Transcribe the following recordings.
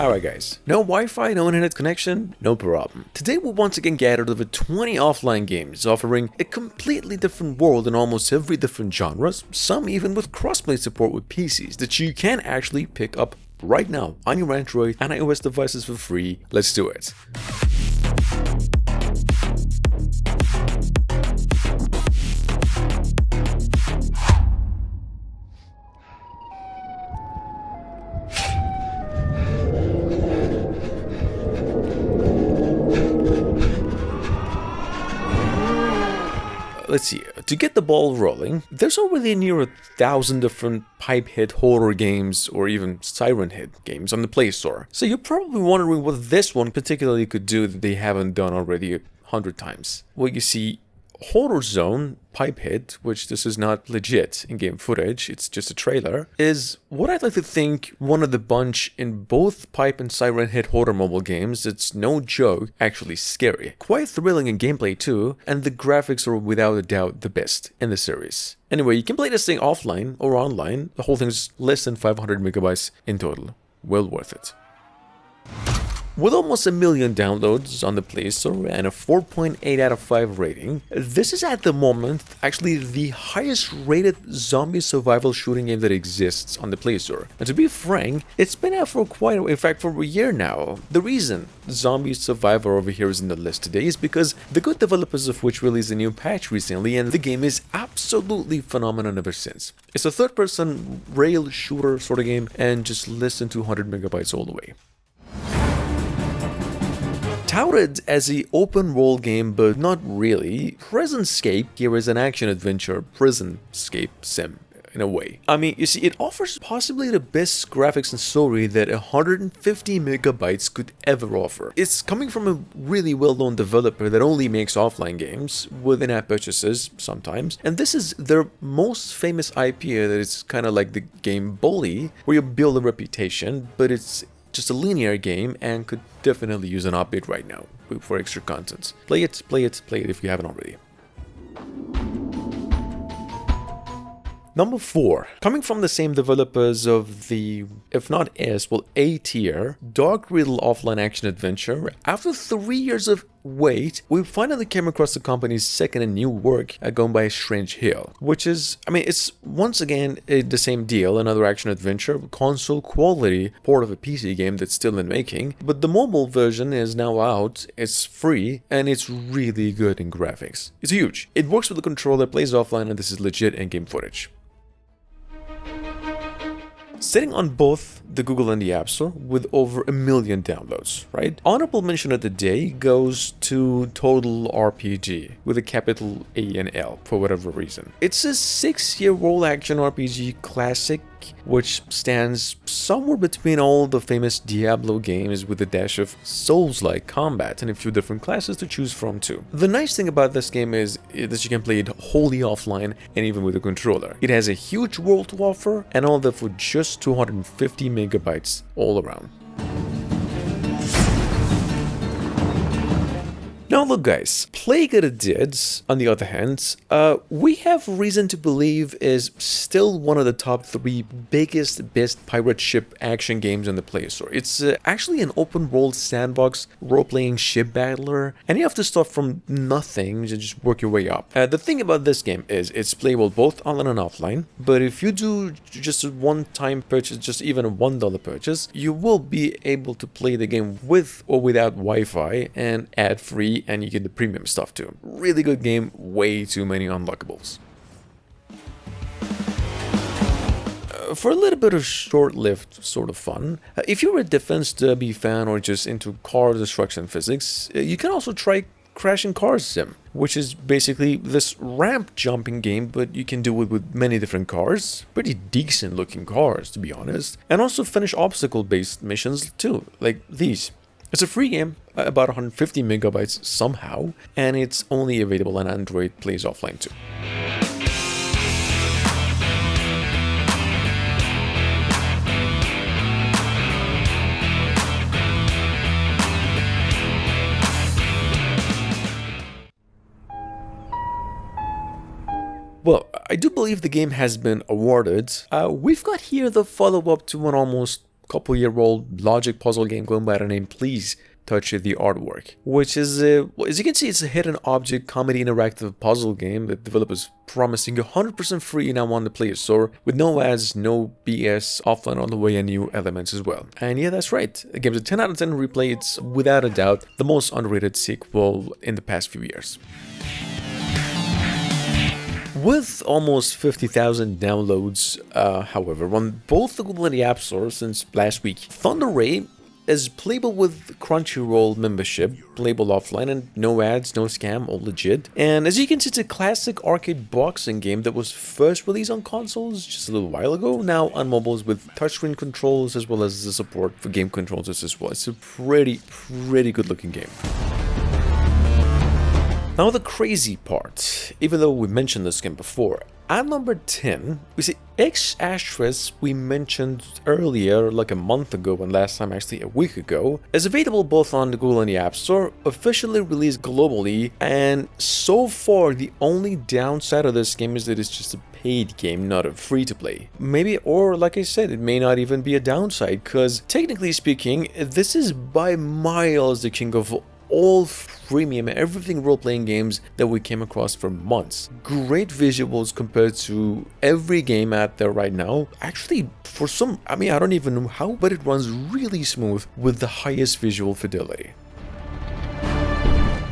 Alright guys, no Wi-Fi, no internet connection, no problem. Today we once again gathered over 20 offline games offering a completely different world in almost every different genres, some even with crossplay support with PCs that you can actually pick up right now on your Android and iOS devices for free. Let's do it. Let's see, to get the ball rolling, there's already near 1,000 different pipe hit horror games or even siren hit games on the Play Store. So you're probably wondering what this one particularly could do that they haven't done already 100 times. Well, you see, Horror Zone Pipe Hit, which this is not legit in-game footage, it's just a trailer, is what I'd like to think one of the bunch in both pipe and siren hit horror mobile games. It's no joke, actually scary. Quite thrilling in gameplay too, and the graphics are without a doubt the best in the series. Anyway, you can play this thing offline or online. The whole thing's less than 500 megabytes in total. Well worth it. With almost 1 million downloads on the Play Store and a 4.8 out of 5 rating, this is at the moment actually the highest rated zombie survival shooting game that exists on the Play Store. And to be frank, it's been out for in fact for a year now. The reason Zombie Survivor over here is in the list today is because the good developers of which released a new patch recently, and the game is absolutely phenomenal ever since. It's a third-person rail shooter sort of game and just less than 200 megabytes all the way. Touted as an open world game, but not really, Prisonscape here is an action-adventure prisonscape sim, in a way. I mean, you see, it offers possibly the best graphics and story that 150 megabytes could ever offer. It's coming from a really well-known developer that only makes offline games, with in-app purchases sometimes, and this is their most famous IP that is kind of like the game Bully, where you build a reputation, but it's just a linear game and could definitely use an update right now for extra content. Play it if you haven't already. Number 4, coming from the same developers of the, if not S, well A tier, Dark Riddle offline action adventure. After 3 years of wait, we finally came across the company's second and new work, going by Strange Hill, which is, I mean, it's once again the same deal, another action adventure, console quality port of a PC game that's still in making, but the mobile version is now out, it's free, and it's really good in graphics. It's huge. It works with the controller, plays offline, and this is legit in-game footage. Sitting on both the Google and the App Store with over 1 million downloads, right? Honorable mention of the day goes to Total RPG with a capital A and L for whatever reason. It's a 6-year-old action RPG classic which stands somewhere between all the famous Diablo games with a dash of Souls-like combat and a few different classes to choose from too. The nice thing about this game is that you can play it wholly offline and even with a controller. It has a huge world to offer, and all that for just 250 megabytes all around. Now look guys, Plague of the Dead, on the other hand, we have reason to believe is still one of the top 3 biggest, best pirate ship action games on the Play Store. It's actually an open world sandbox role-playing ship battler, and you have to start from nothing to just work your way up. The thing about this game is it's playable both online and offline, but if you do just a one-time purchase, just even a $1 purchase, you will be able to play the game with or without Wi-Fi and ad-free, and you get the premium stuff too. Really good game, way too many unlockables. For a little bit of short-lived sort of fun, if you're a Defense Derby fan or just into car destruction physics, you can also try Crashing Cars Sim, which is basically this ramp jumping game, but you can do it with many different cars, pretty decent looking cars to be honest, and also finish obstacle-based missions too, like these. It's a free game, about 150 megabytes somehow, and it's only available on Android, plays offline too. Well, I do believe the game has been awarded. We've got here the follow-up to an almost couple-year-old logic puzzle game going by the name Please Touch the Artwork, which is, as you can see, it's a hidden object comedy interactive puzzle game that developers promising 100% free now on the Play Store with no ads, no BS, offline on the way, and new elements as well. And yeah, that's right. The game's a 10 out of 10 replay. It's without a doubt the most underrated sequel in the past few years. With almost 50,000 downloads, however, on both the Google and the App Store since last week, Thunder Ray is playable with Crunchyroll membership, playable offline, and no ads, no scam, all legit. And as you can see, it's a classic arcade boxing game that was first released on consoles just a little while ago, now on mobiles with touchscreen controls as well as the support for game controllers as well. It's a pretty good looking game. Now the crazy part, even though we mentioned this game before, at number 10, we see X Asterisk we mentioned earlier, like a month ago, and last time actually a week ago, is available both on the Google and the App Store, officially released globally, and so far the only downside of this game is that it's just a paid game, not a free-to-play. Maybe, or like I said, it may not even be a downside, because technically speaking, this is by miles the king of all freemium, everything role-playing games that we came across for months. Great visuals compared to every game out there right now. Actually, for some, I don't even know how, but it runs really smooth with the highest visual fidelity.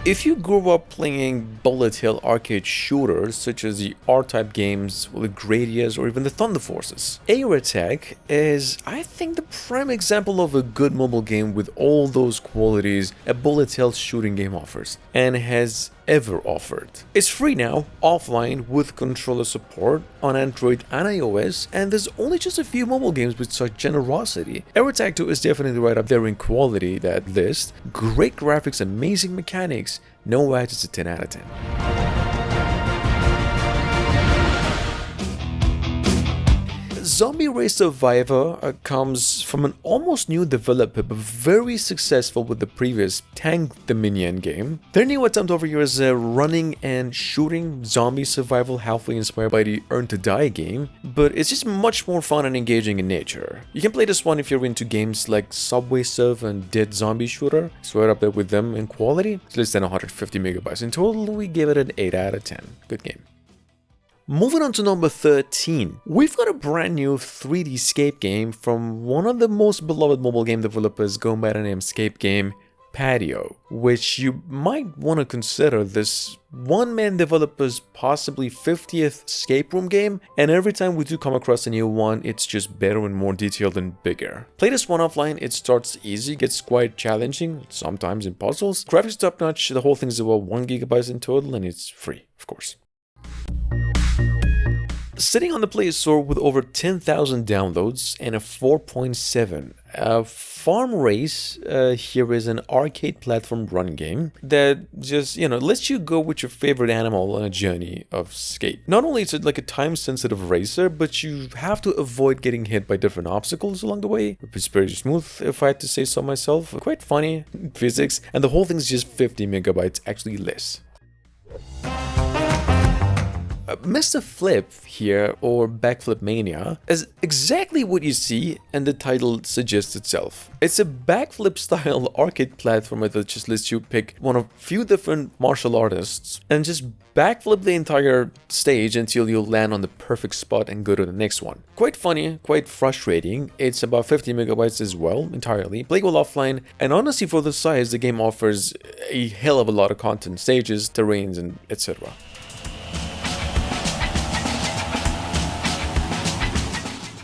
If you grew up playing bullet hell arcade shooters such as the R-Type games, the Gradius, or even the Thunder Forces, Air Attack is, I think, the prime example of a good mobile game with all those qualities a bullet hell shooting game offers, and has ever offered. It's free now, offline, with controller support on Android and iOS, and there's only just a few mobile games with such generosity. Air Attack 2 is definitely right up there in quality, that list. Great graphics, amazing mechanics, no ads, it's a 10 out of 10. Zombie Race Survivor comes from an almost new developer, but very successful with the previous Tank Dominion game. Their new attempt over here is a running and shooting zombie survival, halfway inspired by the Earn to Die game, but it's just much more fun and engaging in nature. You can play this one if you're into games like Subway Surf and Dead Zombie Shooter. It's right up there with them in quality. It's less than 150 megabytes. In total, we give it an 8 out of 10. Good game. Moving on to number 13, we've got a brand new 3D escape game from one of the most beloved mobile game developers going by the name Escape Game, Patio, which you might want to consider this one-man developer's possibly 50th escape room game, and every time we do come across a new one, it's just better and more detailed and bigger. Play this one offline, it starts easy, gets quite challenging, sometimes in puzzles. Graphics top-notch, the whole thing is about 1 GB in total, and it's free, of course. Sitting on the Play Store with over 10,000 downloads and a 4.7, Farm Race here is an arcade platform run game that just, lets you go with your favorite animal on a journey of escape. Not only is it like a time-sensitive racer, but you have to avoid getting hit by different obstacles along the way. It's pretty smooth, if I had to say so myself. Quite funny, physics, and the whole thing's just 50 megabytes, actually less. Mr. Flip here, or Backflip Mania, is exactly what you see and the title suggests itself. It's a backflip style arcade platformer that just lets you pick one of few different martial artists and just backflip the entire stage until you land on the perfect spot and go to the next one. Quite funny, quite frustrating. It's about 50 megabytes as well, entirely. Playable offline, and honestly for the size, the game offers a hell of a lot of content, stages, terrains, and etc.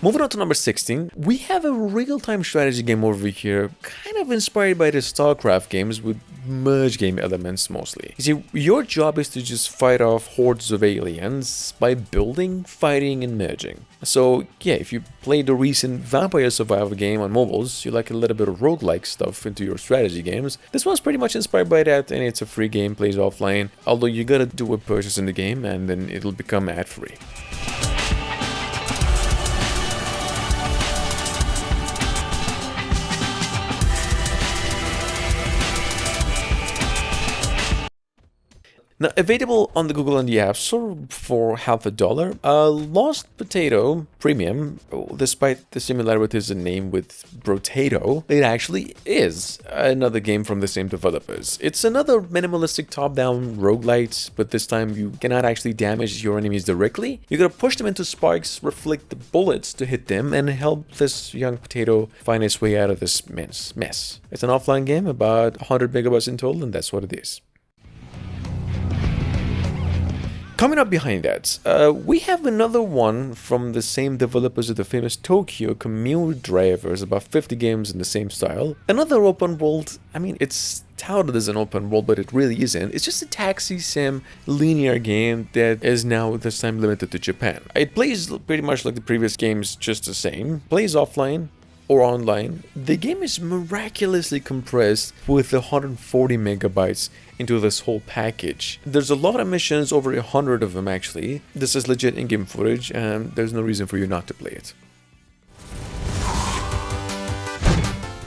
Moving on to number 16, we have a real-time strategy game over here, kind of inspired by the StarCraft games with merge game elements mostly. You see, your job is to just fight off hordes of aliens by building, fighting, and merging. So yeah, if you played the recent Vampire Survivor game on mobiles, you like a little bit of roguelike stuff into your strategy games, this one's pretty much inspired by that, and it's a free game, plays offline, although you gotta do a purchase in the game and then it'll become ad-free. Now, available on the Google and the App Store for $50. Lost Potato Premium, despite the similarities in name with Brotato, it actually is another game from the same developers. It's another minimalistic top-down roguelite, but this time you cannot actually damage your enemies directly. You gotta push them into sparks, reflect the bullets to hit them, and help this young potato find its way out of this mess. It's an offline game, about 100 megabytes in total, and that's what it is. Coming up behind that, we have another one from the same developers of the famous Tokyo Commute Drivers, about 50 games in the same style. Another open world, I mean, it's touted as an open world, but it really isn't. It's just a taxi sim linear game that is now this time limited to Japan. It plays pretty much like the previous games, just the same. Plays offline or online. The game is miraculously compressed with 140 megabytes into this whole package. There's a lot of missions, over 100 of them actually. This is legit in-game footage, and there's no reason for you not to play it.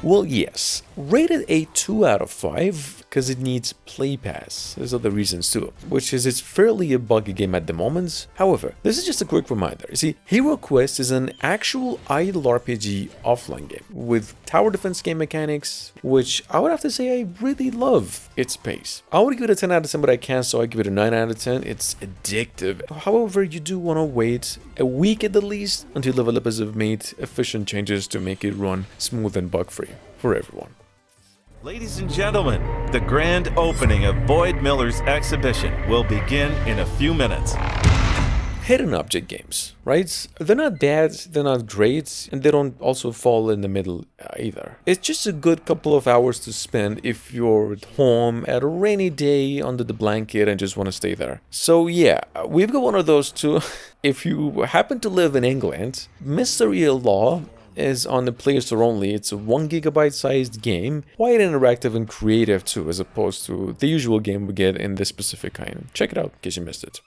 Well, yes, rated a 2 out of 5 because it needs Play Pass. There's other reasons too, which is it's fairly a buggy game at the moment. However, this is just a quick reminder. You see, Hero Quest is an actual idle RPG offline game with tower defense game mechanics, which I would have to say I really love its pace. I would give it a 10 out of 10, but I can't, so I give it a 9 out of 10. It's addictive. However, you do want to wait a week at the least until developers have made efficient changes to make it run smooth and bug-free for everyone. Ladies and gentlemen, the grand opening of Boyd Miller's exhibition will begin in a few minutes. Hidden object games, right? They're not bad, they're not great, and they don't also fall in the middle either. It's just a good couple of hours to spend if you're at home at a rainy day under the blanket and just want to stay there. So yeah, we've got one of those too. If you happen to live in England, Mystery Law is on the Play Store only. It's a 1 GB sized game, quite interactive and creative too, as opposed to the usual game we get in this specific kind. Check it out in case you missed it.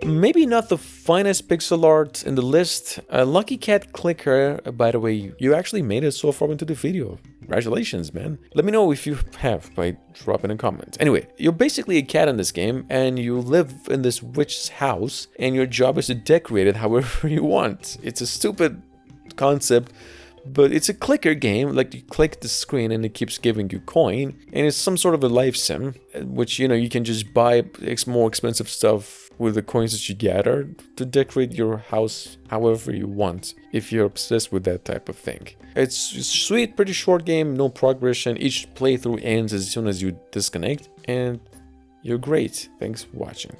Maybe not the finest pixel art in the list. Lucky Cat Clicker, by the way, you actually made it so far into the video. Congratulations, man. Let me know if you have by dropping a comment. Anyway, you're basically a cat in this game, and you live in this witch's house, and your job is to decorate it however you want. It's a stupid concept, but it's a clicker game. Like, you click the screen and it keeps giving you coin, and it's some sort of a life sim, which, you know, you can just buy more expensive stuff with the coins that you gather to decorate your house however you want, if you're obsessed with that type of thing. It's a sweet, pretty short game, no progression. Each playthrough ends as soon as you disconnect, and you're great. Thanks for watching.